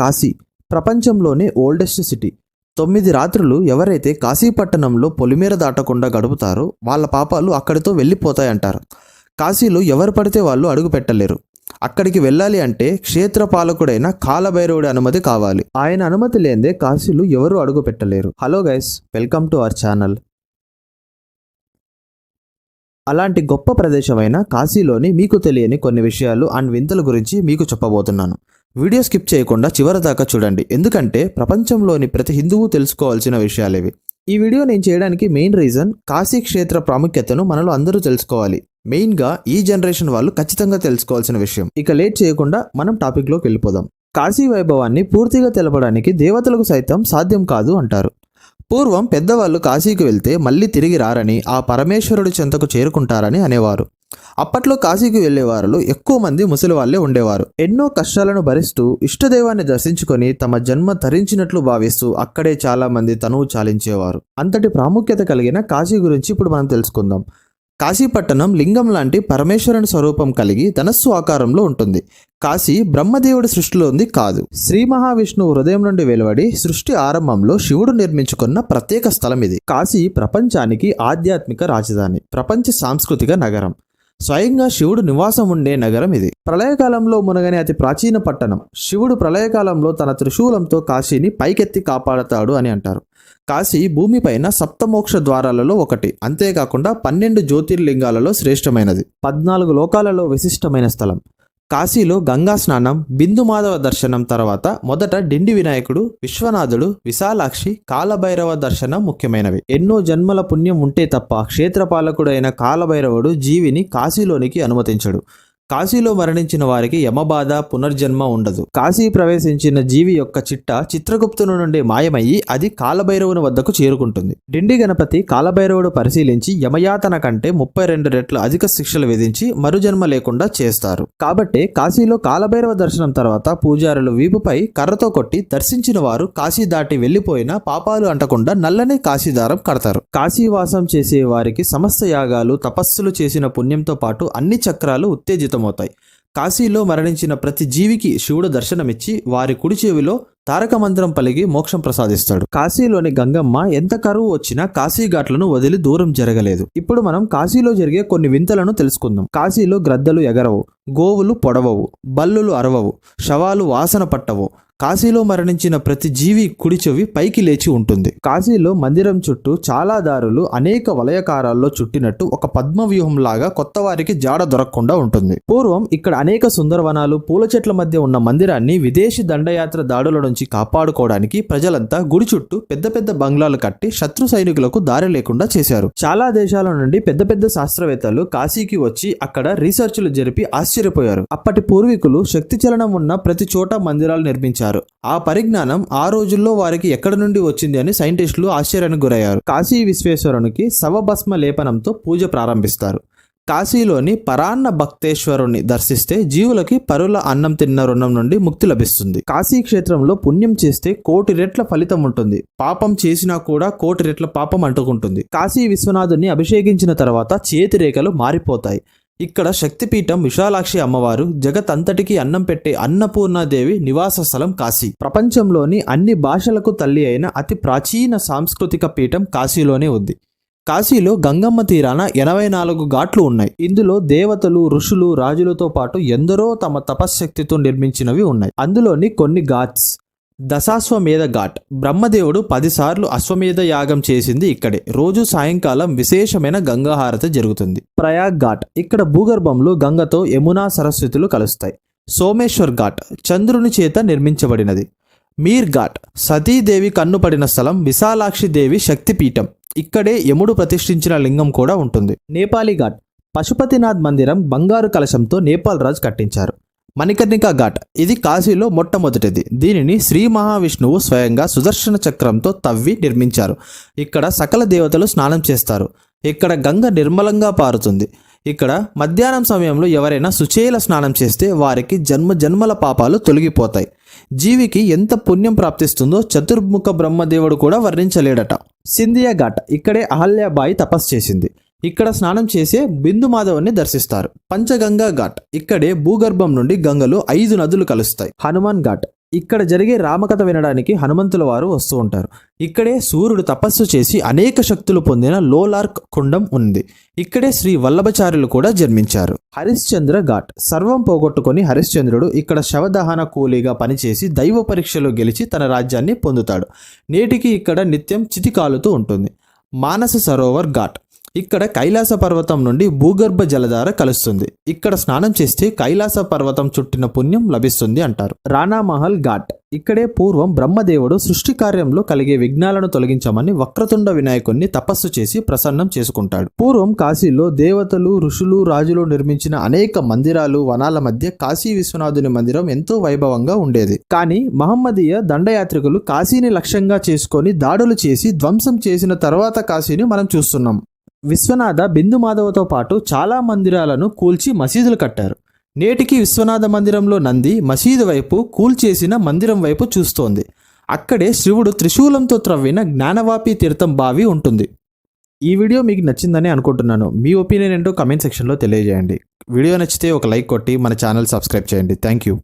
కాశీ ప్రపంచంలోనే oldest city. 9 రాత్రులు ఎవరైతే కాశీపట్టణంలో పొలిమేర దాటకుండా గడుపుతారో వాళ్ళ పాపాలు అక్కడితో వెళ్ళిపోతాయంటారు. కాశీలో ఎవరు పడితే వాళ్ళు అడుగు పెట్టలేరు. అక్కడికి వెళ్ళాలి అంటే క్షేత్రపాలకుడైన కాలభైరవుడి అనుమతి కావాలి. ఆయన అనుమతి లేదే కాశీలో ఎవరు అడుగు పెట్టలేరు. Hello guys, welcome to our channel. అలాంటి గొప్ప ప్రదేశమైన కాశీలోని మీకు తెలియని కొన్ని విషయాలు అండ్ వింతల గురించి మీకు చెప్పబోతున్నాను. వీడియో స్కిప్ చేయకుండా చివరి దాకా చూడండి, ఎందుకంటే ప్రపంచంలోని ప్రతి హిందువు తెలుసుకోవాల్సిన విషయాలేవి. ఈ వీడియో నేను చేయడానికి మెయిన్ రీజన్ కాశీ క్షేత్ర ప్రాముఖ్యతను మనలో అందరూ తెలుసుకోవాలి. మెయిన్గా ఈ జనరేషన్ వాళ్ళు ఖచ్చితంగా తెలుసుకోవాల్సిన విషయం. ఇక లేట్ చేయకుండా మనం టాపిక్లోకి వెళ్ళిపోదాం. కాశీ వైభవాన్ని పూర్తిగా తెలపడానికి దేవతలకు సైతం సాధ్యం కాదు అంటారు. పూర్వం పెద్దవాళ్ళు కాశీకి వెళ్తే మళ్ళీ తిరిగి రారని, ఆ పరమేశ్వరుడి చెంతకు చేరుకుంటారని అనేవారు. అప్పట్లో కాశీకి వెళ్లేవారు ఎక్కువ మంది ముసలి వాళ్లే ఉండేవారు. ఎన్నో కష్టాలను భరిస్తూ ఇష్టదైవాన్ని దర్శించుకొని తమ జన్మ తరించినట్లు భావిస్తూ అక్కడే చాలా మంది తనువు చాలించేవారు. అంతటి ప్రాముఖ్యత కలిగిన కాశీ గురించి ఇప్పుడు మనం తెలుసుకుందాం. కాశీపట్టణం లింగం లాంటి పరమేశ్వరుని స్వరూపం కలిగి ధనస్సు ఆకారంలో ఉంటుంది. కాశీ బ్రహ్మదేవుడి సృష్టిలోంది కాదు. శ్రీ మహావిష్ణువు హృదయం నుండి వెలువడి సృష్టి ఆరంభంలో శివుడు నిర్మించుకున్న ప్రత్యేక స్థలం ఇది. కాశీ ప్రపంచానికి ఆధ్యాత్మిక రాజధాని, ప్రపంచ సాంస్కృతిక నగరం. స్వయంగా శివుడు నివాసం ఉండే నగరం ఇది. ప్రళయకాలంలో మునగని అతి ప్రాచీన పట్టణం. శివుడు ప్రళయకాలంలో తన త్రిశూలంతో కాశీని పైకెత్తి కాపాడతాడు అని అంటారు. కాశీ భూమిపైన సప్తమోక్ష ద్వారాలలో ఒకటి. అంతేకాకుండా 12 జ్యోతిర్లింగాలలో శ్రేష్టమైనది. 14 లోకాలలో విశిష్టమైన స్థలం. కాశీలో గంగా స్నానం, బిందుమాధవ దర్శనం తర్వాత మొదట డిండి వినాయకుడు, విశ్వనాథుడు, విశాలాక్షి, కాలభైరవ దర్శనం ముఖ్యమైనవి. ఎన్నో జన్మల పుణ్యం ఉంటే తప్ప క్షేత్రపాలకుడైన కాలభైరవుడు జీవిని కాశీలోనికి అనుమతించడు. కాశీలో మరణించిన వారికి యమబాధ, పునర్జన్మ ఉండదు. కాశీ ప్రవేశించిన జీవి యొక్క చిట్ట చిత్రగుప్తుని నుండి మాయమయ్యి అది కాలభైరవుని వద్దకు చేరుకుంటుంది. డిండి గణపతి కాలభైరవుడు పరిశీలించి యమయాతన కంటే 32 రెట్లు అధిక శిక్షలు విధించి మరుజన్మ లేకుండా చేస్తారు. కాబట్టే కాశీలో కాలభైరవ దర్శనం తర్వాత పూజారులు వీపుపై కర్రతో కొట్టి దర్శించిన వారు కాశీ దాటి వెళ్లిపోయినా పాపాలు అంటకుండా నల్లని కాశీదారం కడతారు. కాశీవాసం చేసే వారికి సమస్త యాగాలు, తపస్సులు చేసిన పుణ్యంతో పాటు అన్ని చక్రాలు ఉత్తేజితం అవుతాయి. కాశీలో మరణించిన ప్రతి జీవికి శివుడు దర్శనమిచ్చి వారి కుడి చెవిలో తారక మంత్రం పలిగి మోక్షం ప్రసాదిస్తాడు. కాశీలోని గంగమ్మ ఎంత కరువు వచ్చినా కాశీ ఘాట్లను వదిలి దూరం జరగలేదు. ఇప్పుడు మనం కాశీలో జరిగే కొన్ని వింతలను తెలుసుకుందాం. కాశీలో గ్రద్దలు ఎగరవు, గోవులు పొడవవు, బల్లులు అరవవు, శవాలు వాసన పట్టవు. కాశీలో మరణించిన ప్రతి జీవి కుడి చెవి పైకి లేచి ఉంటుంది. కాశీలో మందిరం చుట్టూ చాలా దారులు అనేక వలయకారాల్లో చుట్టినట్టు ఒక పద్మవ్యూహం లాగా కొత్త వారికి జాడ దొరకకుండా ఉంటుంది. పూర్వం ఇక్కడ అనేక సుందరవనాలు, పూల చెట్ల మధ్య ఉన్న మందిరాన్ని విదేశీ దండయాత్ర దాడుల నుంచి కాపాడుకోవడానికి ప్రజలంతా గుడి చుట్టూ పెద్ద పెద్ద బంగ్లాలు కట్టి శత్రు సైనికులకు దారి లేకుండా చేశారు. చాలా దేశాల నుండి పెద్ద పెద్ద శాస్త్రవేత్తలు కాశీకి వచ్చి అక్కడ రీసెర్చ్లు జరిపి ఆశ్చర్యపోయారు. అప్పటి పూర్వీకులు శక్తి చలనం ఉన్న ప్రతి చోట మందిరాలు నిర్మించారు. ఆ పరిజ్ఞానం ఆ రోజుల్లో వారికి ఎక్కడి నుండి వచ్చింది అని సైంటిస్టులు ఆశ్చర్యానికి గురయ్యారు. కాశీ విశ్వేశ్వరునికి శవభస్మ లేపనంతో పూజ ప్రారంభిస్తారు. కాశీలోని పరాన్న భక్తేశ్వరుని దర్శిస్తే జీవులకి పరుల అన్నం తిన్న రుణం నుండి ముక్తి లభిస్తుంది. కాశీ క్షేత్రంలో పుణ్యం చేస్తే 1,000,000 రెట్ల ఫలితం ఉంటుంది. పాపం చేసినా కూడా 1,000,000 రెట్ల పాపం అంటుకుంటుంది. కాశీ విశ్వనాథుని అభిషేకించిన తర్వాత చేతి రేఖలు మారిపోతాయి. ఇక్కడ శక్తిపీఠం విశాలాక్షి అమ్మవారు, జగతంతటికి అన్నం పెట్టే అన్నపూర్ణాదేవి నివాస స్థలం కాశీ. ప్రపంచంలోని అన్ని భాషలకు తల్లి అయిన అతి ప్రాచీన సాంస్కృతిక పీఠం కాశీలోనే ఉంది. కాశీలో గంగమ్మ తీరాన 84 ఘాట్లు ఉన్నాయి. ఇందులో దేవతలు, ఋషులు, రాజులతో పాటు ఎందరో తమ తపశ్శక్తితో నిర్మించినవి ఉన్నాయి. అందులోని కొన్ని ఘాట్స్. దశాశ్వమేధ ఘాట్. బ్రహ్మదేవుడు 10 సార్లు అశ్వమేధ యాగం చేసింది ఇక్కడే. రోజు సాయంకాలం విశేషమైన గంగాహారతి జరుగుతుంది. ప్రయాగ్ ఘాట్. ఇక్కడ భూగర్భంలో గంగతో యమునా సరస్వతులు కలుస్తాయి. సోమేశ్వర్ ఘాట్ చంద్రుని చేత నిర్మించబడినది. మీర్ ఘాట్ సతీదేవి కన్నుపడిన స్థలం. విశాలాక్షి దేవి శక్తిపీఠం. ఇక్కడే యముడు ప్రతిష్ఠించిన లింగం కూడా ఉంటుంది. నేపాలీ ఘాట్. పశుపతినాథ్ మందిరం బంగారు కలశంతో నేపాల్ రాజు కట్టించారు. మణికర్ణికా ఘాట్. ఇది కాశీలో మొట్టమొదటిది. దీనిని శ్రీ మహావిష్ణువు స్వయంగా సుదర్శన చక్రంతో తవ్వి నిర్మించారు. ఇక్కడ సకల దేవతలు స్నానం చేస్తారు. ఇక్కడ గంగ నిర్మలంగా పారుతుంది. ఇక్కడ మధ్యాహ్నం సమయంలో ఎవరైనా సుచేల స్నానం చేస్తే వారికి జన్మల పాపాలు తొలగిపోతాయి. జీవికి ఎంత పుణ్యం ప్రాప్తిస్తుందో చతుర్ముఖ బ్రహ్మదేవుడు కూడా వర్ణించలేడట. సింధియా ఘాట్. ఇక్కడే అహల్యాబాయి తపస్సు చేసింది. ఇక్కడ స్నానం చేసే బిందు మాధవుని దర్శిస్తారు. పంచగంగా ఘాట్. ఇక్కడే భూగర్భం నుండి గంగలో 5 నదులు కలుస్తాయి. హనుమాన్ ఘాట్. ఇక్కడ జరిగే రామకథ వినడానికి హనుమంతుల వారు వస్తూ ఉంటారు. ఇక్కడే సూర్యుడు తపస్సు చేసి అనేక శక్తులు పొందిన లోలార్క్ కుండం ఉంది. ఇక్కడే శ్రీ వల్లభచార్యులు కూడా జన్మించారు. హరిశ్చంద్ర ఘాట్. సర్వం పోగొట్టుకొని హరిశ్చంద్రుడు ఇక్కడ శవదహన కూలీగా పనిచేసి దైవ పరీక్షలో గెలిచి తన రాజ్యాన్ని పొందుతాడు. నేటికి ఇక్కడ నిత్యం చితి కాలుతూ ఉంటుంది. మానస సరోవర్ ఘాట్. ఇక్కడ కైలాస పర్వతం నుండి భూగర్భ జలధార కలుస్తుంది. ఇక్కడ స్నానం చేస్తే కైలాస పర్వతం చుట్టిన పుణ్యం లభిస్తుంది అంటారు. రాణామహల్ ఘాట్. ఇక్కడే పూర్వం బ్రహ్మదేవుడు సృష్టి కార్యంలో కలిగే విఘ్నాలను తొలగించమని వక్రతుండ వినాయకుణ్ణి తపస్సు చేసి ప్రసన్నం చేసుకుంటాడు. పూర్వం కాశీలో దేవతలు, ఋషులు, రాజులు నిర్మించిన అనేక మందిరాలు, వనాల మధ్య కాశీ విశ్వనాథుని మందిరం ఎంతో వైభవంగా ఉండేది. కానీ మహమ్మదీయ దండయాత్రికులు కాశీని లక్ష్యంగా చేసుకొని దాడులు చేసి ధ్వంసం చేసిన తర్వాత కాశీని మనం చూస్తున్నాం. విశ్వనాథ బిందు మాధవతో పాటు చాలా మందిరాలను కూల్చి మసీదులు కట్టారు. నేటికి విశ్వనాథ మందిరంలో నంది మసీదు వైపు కూల్చేసిన మందిరం వైపు చూస్తోంది. అక్కడే శివుడు త్రిశూలంతో త్రవ్విన జ్ఞానవాపి తీర్థం బావి ఉంటుంది. ఈ వీడియో మీకు నచ్చిందని అనుకుంటున్నాను. మీ ఒపీనియన్ ఏంటో కమెంట్ సెక్షన్లో తెలియజేయండి. వీడియో నచ్చితే ఒక లైక్ కొట్టి మన ఛానల్ సబ్స్క్రైబ్ చేయండి. Thank you.